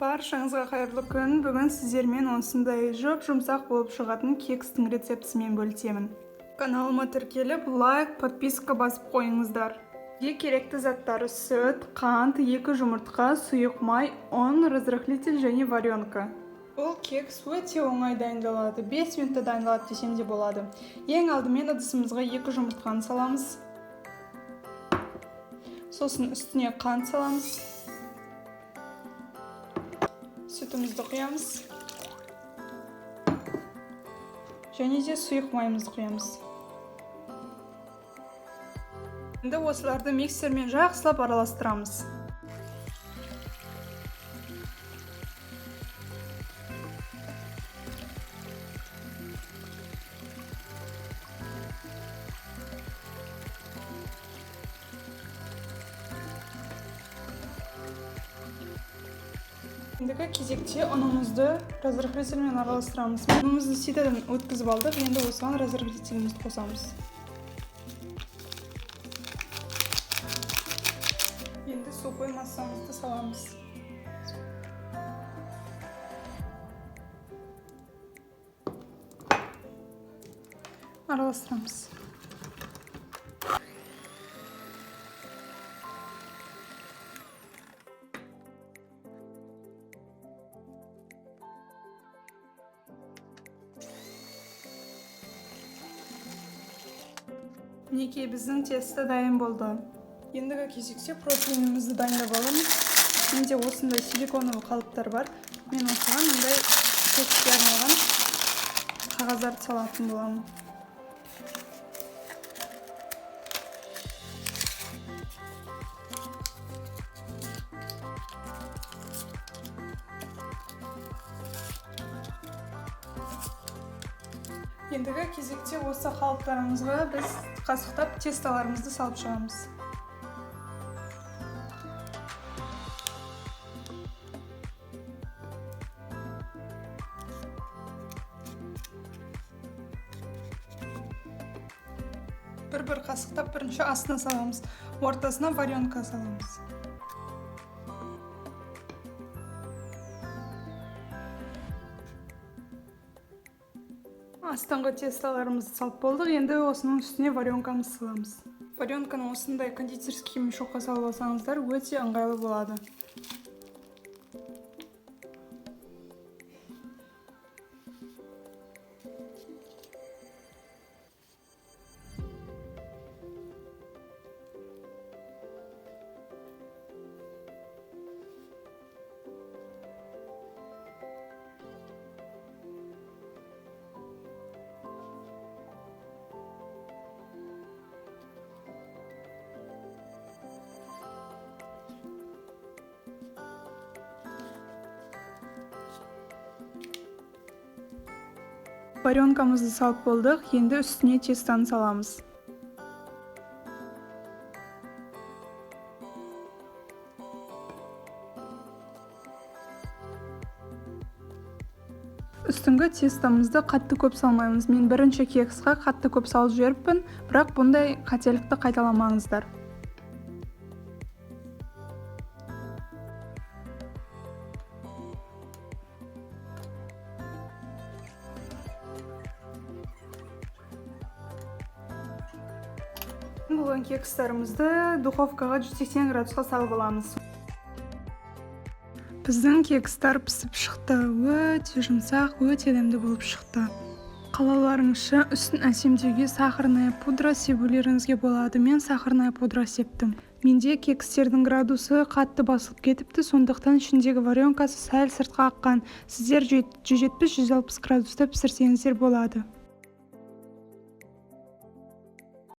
Баршаңызға қайырлы күн. Бүгін сіздермен осындай жұмсақ болып шығатын кекстің рецептісімен бөлісемін. Каналыма тіркеліп, лайк, подписка басып қойыңыздар. Бізге керекті заттары сүт, қант, 2 жұмыртқа, сұйық май, ұн, разрыхлитель және варенка. Бұл кекс өте оңай дайындалады. 5 минутта дайындалады десем де болады. Ең алдымен ыдысымызға 2 жұмыртқаны саламыз. Сосын үстіне қант саламыз. Сүтімізді құямыз. Және де сұйық майымызды құямыз. Енді осыларды миксермен жақсылап араластырамыз. Ендігі кезекте ұнымызды разрыхлительмен араластырамыз. Ұнымызды ситадан өткізіп алдық, енді осыған разрыхлительімізді қосамыз. Енді сухой массамызды саламыз. Араластырамыз. Мінекей біздің тесті дайын болды. Ендігі кезекте протеинімізді дайындап аламыз. Менде осындай силиконовый қалыптар бар. Мен осыған мындай кекске арналған қағаздарды салатын боламын. Ендігі кезекте осы қалыптарымызға біз қасықтап тесталарымызды салып шығамыз. Бір қасықтап бірінші астына саламыз, ортасына варенка саламыз. Астыңғы тесталарымызды салып болдық, енді осының үстіне варенкамызды саламыз. Варенканы осындай кондитерский мешокқа салып алсаңыздар, өте ыңғайлы болады. Варенкамызды салып болдық, енді үстіне тестаны саламыз. Үстіңгі тестамызды қатты көп салмаймыз. Мен бірінші кексқа қатты көп салып жіберіппін, бірақ бұндай қателікті қайталамаңыздар. Болған кекстарымызды духовкаға 180 градусқа салып аламыз. Біздің кекстар пісіп шықты, өте жұмсақ, өте дәмді болып шықты. Қалауларыңызша үстін әсемдеуге сахарная пудра себулеріңізге болады. Мен сахарная пудра септім. Менде кекстердің градусы қатты басылып кетіпті, сондықтан ішіндегі варенкасы сәл сыртқа аққан. Сіздер 170-160 градуста пісірсеңіздер болады.